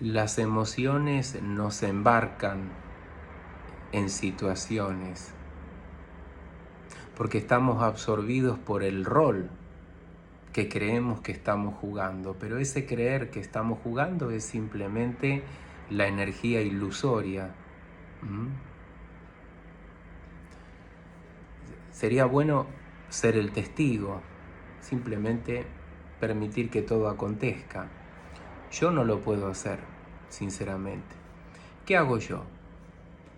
Las emociones nos embarcan en situaciones porque estamos absorbidos por el rol que creemos que estamos jugando, pero ese creer que estamos jugando es simplemente la energía ilusoria. ¿Mm? Sería bueno ser el testigo, simplemente permitir que todo acontezca. Yo no lo puedo hacer, sinceramente. ¿Qué hago yo?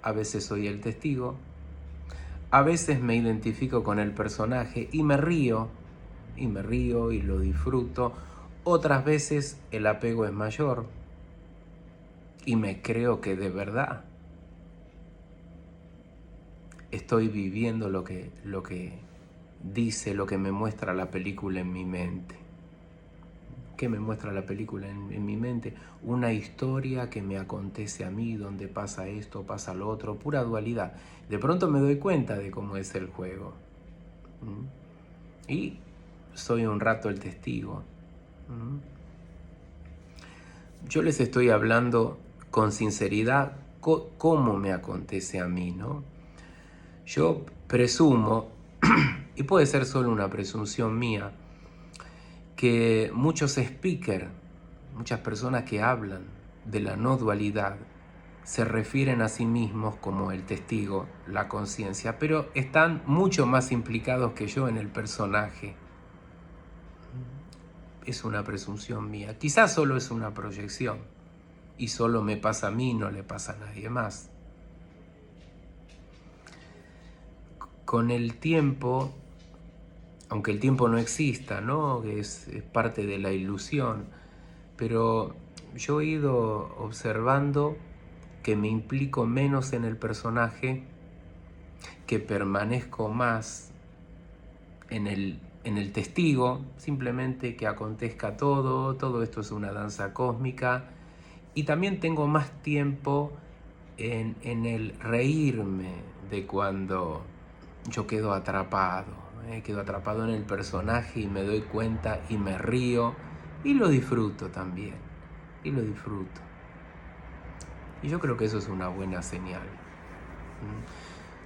A veces soy el testigo, a veces me identifico con el personaje y me río y lo disfruto. Otras veces el apego es mayor y me creo que de verdad estoy viviendo lo que dice, lo que me muestra la película en mi mente. ¿Qué me muestra la película en mi mente? Una historia que me acontece a mí, donde pasa esto, pasa lo otro, pura dualidad. De pronto me doy cuenta de cómo es el juego. Y soy un rato el testigo. Yo les estoy hablando con sinceridad cómo me acontece a mí, ¿no? Yo presumo, y puede ser solo una presunción mía, que muchos speakers, muchas personas que hablan de la no dualidad, se refieren a sí mismos como el testigo, la conciencia, pero están mucho más implicados que yo en el personaje. Es una presunción mía, quizás solo es una proyección, y solo me pasa a mí, no le pasa a nadie más. Con el tiempo, aunque el tiempo no exista, ¿no? Que es parte de la ilusión, pero yo he ido observando que me implico menos en el personaje, que permanezco más en el testigo, simplemente que acontezca todo esto es una danza cósmica, y también tengo más tiempo en el reírme de cuando yo quedo atrapado en el personaje y me doy cuenta y me río y lo disfruto también, y lo disfruto. Y yo creo que eso es una buena señal.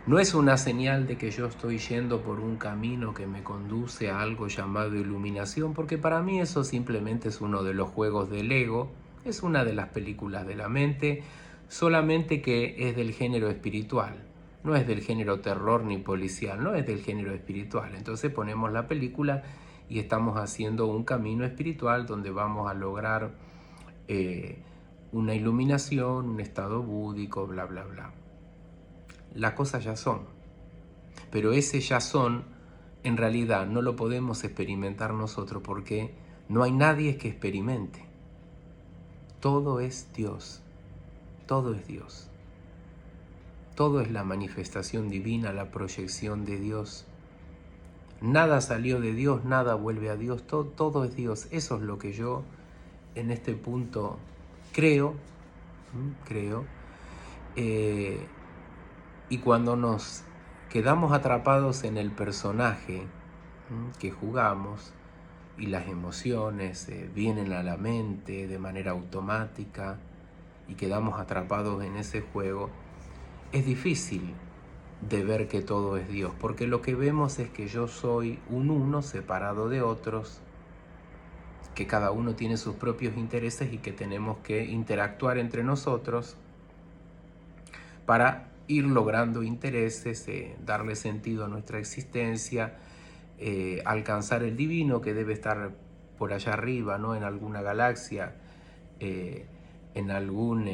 No es una señal de que yo estoy yendo por un camino que me conduce a algo llamado iluminación, porque para mí eso simplemente es uno de los juegos del ego, es una de las películas de la mente, solamente que es del género espiritual, no es del género terror ni policial, no es del género espiritual. Entonces ponemos la película y estamos haciendo un camino espiritual donde vamos a lograr una iluminación, un estado búdico, bla, bla, bla. Las cosas ya son, pero ese ya son en realidad no lo podemos experimentar nosotros porque no hay nadie que experimente. Todo es Dios, todo es Dios, todo es la manifestación divina, la proyección de Dios. Nada salió de Dios, nada vuelve a Dios, todo es Dios. Eso es lo que yo en este punto creo. Y cuando nos quedamos atrapados en el personaje que jugamos y las emociones vienen a la mente de manera automática y quedamos atrapados en ese juego, es difícil de ver que todo es Dios, porque lo que vemos es que yo soy un uno separado de otros, que cada uno tiene sus propios intereses y que tenemos que interactuar entre nosotros para ir logrando intereses, darle sentido a nuestra existencia, alcanzar el divino que debe estar por allá arriba, ¿no? En alguna galaxia, en algún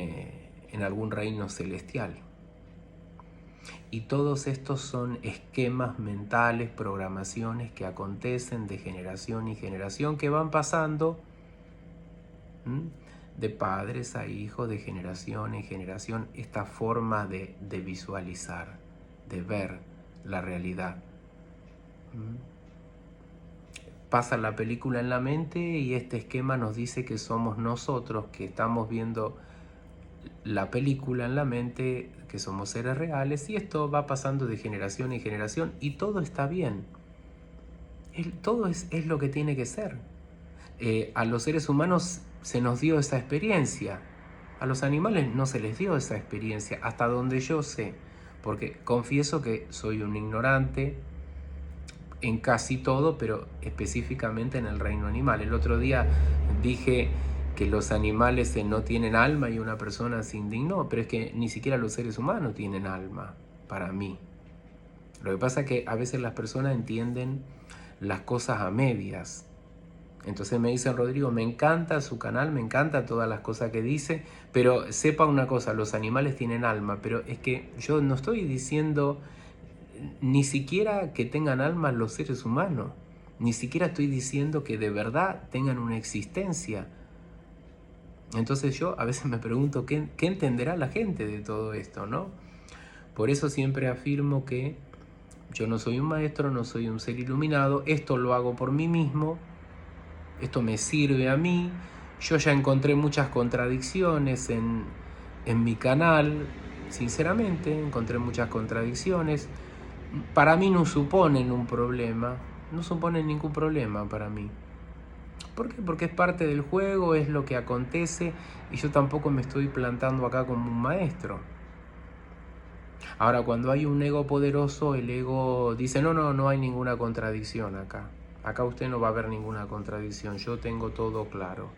reino celestial. Y todos estos son esquemas mentales, programaciones que acontecen de generación y generación, que van pasando de padres a hijos, de generación en generación, esta forma de visualizar, de ver la realidad. Pasa la película en la mente y este esquema nos dice que somos nosotros que estamos viendo la película en la mente, que somos seres reales, y esto va pasando de generación en generación y todo está bien. Todo es lo que tiene que ser. A los seres humanos se nos dio esa experiencia A los animales no se les dio esa experiencia, hasta donde yo sé, porque confieso que soy un ignorante en casi todo, pero específicamente en el reino animal. El otro día dije que los animales no tienen alma y una persona se indignó, pero es que ni siquiera los seres humanos tienen alma, para mí. Lo que pasa es que a veces las personas entienden las cosas a medias. Entonces me dicen, Rodrigo, me encanta su canal, me encanta todas las cosas que dice, pero sepa una cosa, los animales tienen alma, pero es que yo no estoy diciendo ni siquiera que tengan alma los seres humanos, ni siquiera estoy diciendo que de verdad tengan una existencia. Entonces yo a veces me pregunto qué entenderá la gente de todo esto, ¿no? Por eso siempre afirmo que yo no soy un maestro, no soy un ser iluminado, esto lo hago por mí mismo, esto me sirve a mí. Yo ya encontré muchas contradicciones en mi canal, sinceramente, encontré muchas contradicciones. Para mí no suponen un problema, no suponen ningún problema para mí. ¿Por qué? Porque es parte del juego, es lo que acontece y yo tampoco me estoy plantando acá como un maestro. Ahora, cuando hay un ego poderoso, el ego dice, no hay ninguna contradicción acá. Acá usted no va a ver ninguna contradicción, yo tengo todo claro.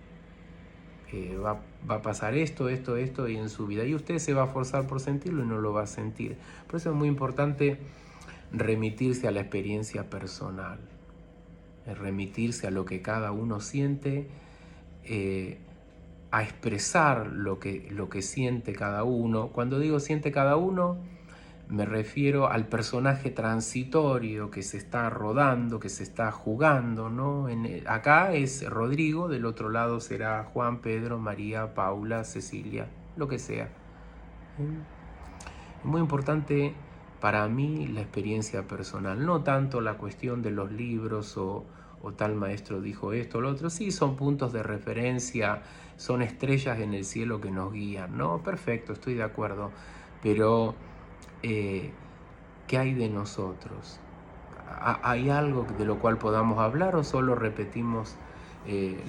Va a pasar esto y en su vida. Y usted se va a forzar por sentirlo y no lo va a sentir. Por eso es muy importante remitirse a la experiencia personal. Remitirse a lo que cada uno siente, a expresar lo que siente cada uno. Cuando digo siente cada uno, me refiero al personaje transitorio que se está rodando, que se está jugando, ¿no? Acá es Rodrigo, del otro lado será Juan, Pedro, María, Paula, Cecilia, lo que sea. Es muy importante para mí la experiencia personal, no tanto la cuestión de los libros o tal maestro dijo esto o lo otro. Sí, son puntos de referencia, son estrellas en el cielo que nos guían, ¿no? Perfecto, estoy de acuerdo, pero ¿qué hay de nosotros? ¿Hay algo de lo cual podamos hablar o solo repetimos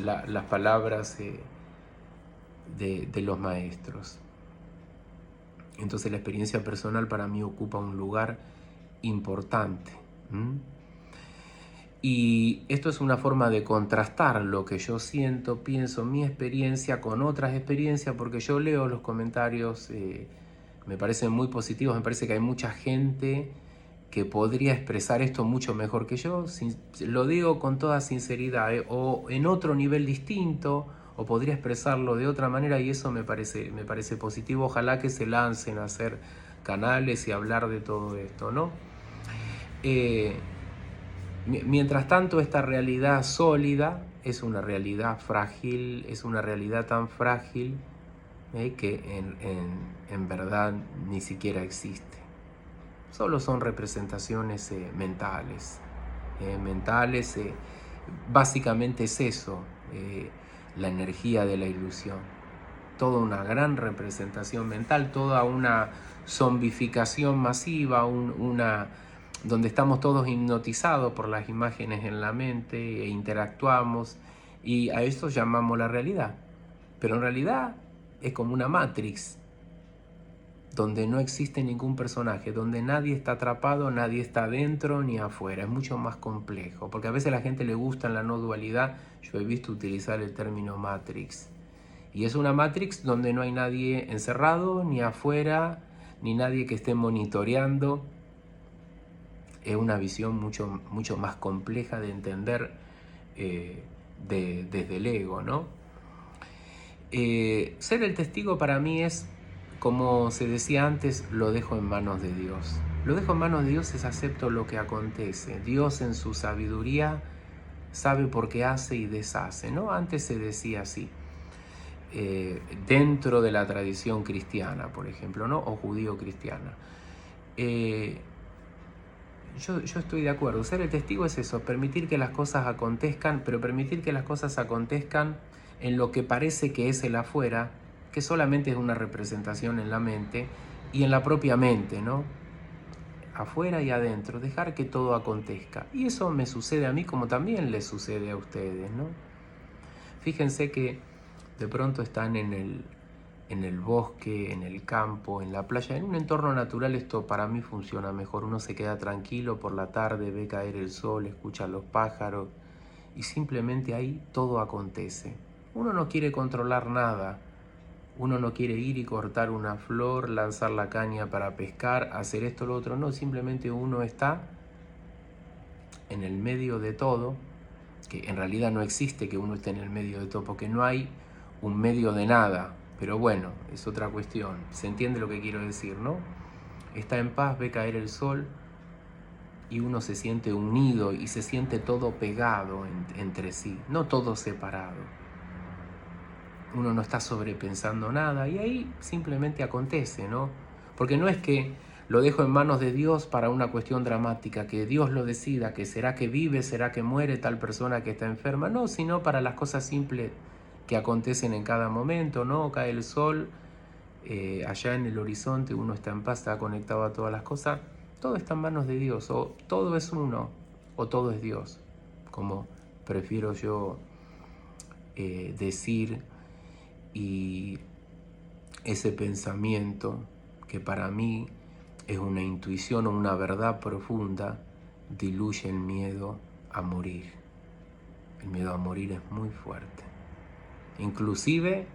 las palabras de los maestros? Entonces la experiencia personal para mí ocupa un lugar importante. Y esto es una forma de contrastar lo que yo siento, pienso, mi experiencia con otras experiencias, porque yo leo los comentarios, me parecen muy positivos, me parece que hay mucha gente que podría expresar esto mucho mejor que yo, lo digo con toda sinceridad, o en otro nivel distinto, o podría expresarlo de otra manera, y eso me parece positivo. Ojalá que se lancen a hacer canales y hablar de todo esto, ¿no? Mientras tanto, esta realidad sólida es una realidad frágil, es una realidad tan frágil que en verdad ni siquiera existe. Solo son representaciones mentales. Básicamente es eso, la energía de la ilusión. Toda una gran representación mental, toda una zombificación masiva, donde estamos todos hipnotizados por las imágenes en la mente e interactuamos, y a eso llamamos la realidad. Pero en realidad es como una Matrix, donde no existe ningún personaje, donde nadie está atrapado, nadie está adentro ni afuera. Es mucho más complejo, porque a veces a la gente le gusta en la no dualidad. Yo he visto utilizar el término Matrix, y es una Matrix donde no hay nadie encerrado, ni afuera, ni nadie que esté monitoreando. Es una visión mucho más compleja de entender desde el ego, ¿no? Ser el testigo para mí es, como se decía antes, lo dejo en manos de Dios. Lo dejo en manos de Dios es acepto lo que acontece. Dios en su sabiduría sabe por qué hace y deshace, ¿no? Antes se decía así, dentro de la tradición cristiana, por ejemplo, ¿no? O judío-cristiana. Yo estoy de acuerdo. Ser el testigo es eso, permitir que las cosas acontezcan, pero permitir que las cosas acontezcan en lo que parece que es el afuera, que solamente es una representación en la mente y en la propia mente, ¿no? Afuera y adentro, dejar que todo acontezca. Y eso me sucede a mí como también les sucede a ustedes, ¿no? Fíjense que de pronto están en en el bosque, en el campo, en la playa, en un entorno natural. Esto para mí funciona mejor. Uno se queda tranquilo por la tarde, ve caer el sol, escucha los pájaros y simplemente ahí todo acontece. Uno no quiere controlar nada. Uno no quiere ir y cortar una flor, lanzar la caña para pescar, hacer esto o lo otro. No, simplemente uno está en el medio de todo, que en realidad no existe que uno esté en el medio de todo, porque no hay un medio de nada. Pero bueno, es otra cuestión. Se entiende lo que quiero decir, ¿no? Está en paz, ve caer el sol y uno se siente unido y se siente todo pegado entre sí, no todo separado. Uno no está sobrepensando nada y ahí simplemente acontece, ¿no? Porque no es que lo dejo en manos de Dios para una cuestión dramática, que Dios lo decida, que será que vive, será que muere tal persona que está enferma, no, sino para las cosas simples que acontecen en cada momento, ¿no? Cae el sol, allá en el horizonte uno está en paz, está conectado a todas las cosas, todo está en manos de Dios, o todo es uno, o todo es Dios, como prefiero yo decir. Y ese pensamiento, que para mí es una intuición o una verdad profunda, diluye el miedo a morir. El miedo a morir es muy fuerte, inclusive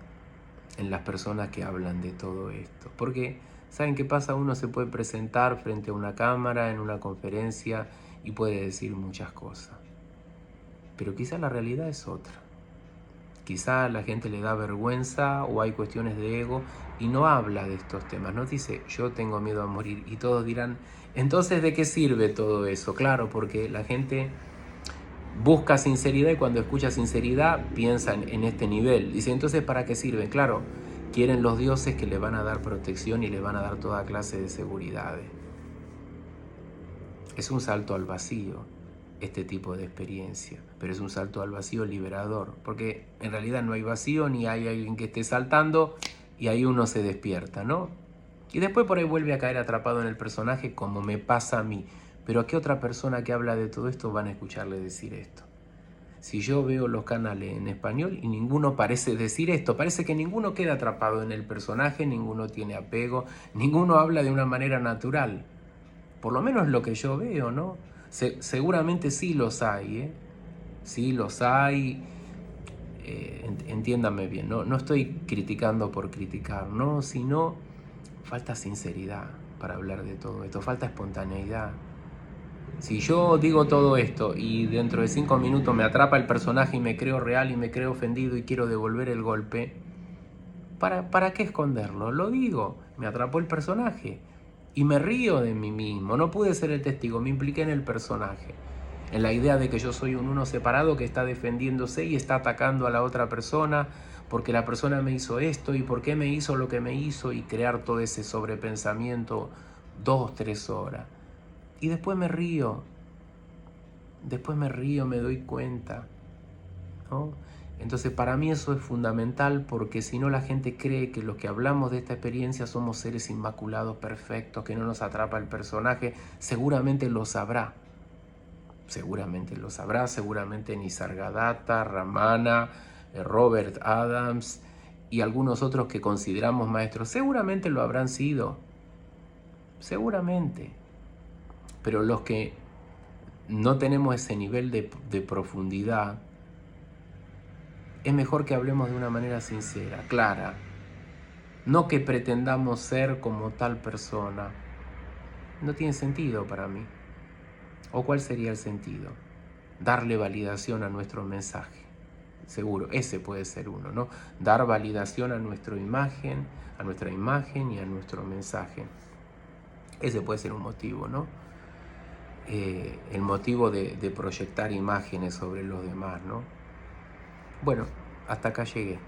en las personas que hablan de todo esto. Porque, ¿saben qué pasa? Uno se puede presentar frente a una cámara, en una conferencia, y puede decir muchas cosas. Pero quizá la realidad es otra. Quizá a la gente le da vergüenza o hay cuestiones de ego y no habla de estos temas. No dice, yo tengo miedo a morir. Y todos dirán, entonces, ¿de qué sirve todo eso? Claro, porque la gente busca sinceridad y cuando escucha sinceridad piensa en este nivel. Dice, entonces, ¿para qué sirve? Claro, quieren los dioses que le van a dar protección y le van a dar toda clase de seguridades. Es un salto al vacío este tipo de experiencia, pero es un salto al vacío liberador, porque en realidad no hay vacío ni hay alguien que esté saltando y ahí uno se despierta, ¿no? Y después por ahí vuelve a caer atrapado en el personaje como me pasa a mí. Pero ¿a qué otra persona que habla de todo esto van a escucharle decir esto? Si yo veo los canales en español y ninguno parece decir esto, parece que ninguno queda atrapado en el personaje, ninguno tiene apego, ninguno habla de una manera natural. Por lo menos lo que yo veo, ¿no? Seguramente sí los hay, ¿eh? Sí los hay. Entiéndanme bien, ¿no? No estoy criticando por criticar, ¿no? Sino falta sinceridad para hablar de todo esto, falta espontaneidad. Si yo digo todo esto y dentro de 5 minutos me atrapa el personaje y me creo real y me creo ofendido y quiero devolver el golpe, ¿para qué esconderlo? Lo digo, me atrapó el personaje y me río de mí mismo. No pude ser el testigo, me impliqué en el personaje, en la idea de que yo soy un uno separado que está defendiéndose y está atacando a la otra persona porque la persona me hizo esto y por qué me hizo lo que me hizo, y crear todo ese sobrepensamiento 2, 3 horas. Y después me río, me doy cuenta, ¿no? Entonces para mí eso es fundamental, porque si no la gente cree que los que hablamos de esta experiencia somos seres inmaculados, perfectos, que no nos atrapa el personaje. Seguramente lo sabrá, seguramente Nisargadatta, Ramana, Robert Adams y algunos otros que consideramos maestros, seguramente lo habrán sido, seguramente. Pero los que no tenemos ese nivel de profundidad, es mejor que hablemos de una manera sincera, clara. No que pretendamos ser como tal persona. No tiene sentido para mí. ¿O cuál sería el sentido? Darle validación a nuestro mensaje. Seguro, ese puede ser uno, ¿no? Dar validación a nuestra imagen y a nuestro mensaje. Ese puede ser un motivo, ¿no? El motivo de proyectar imágenes sobre los demás, ¿no? Bueno, hasta acá llegué.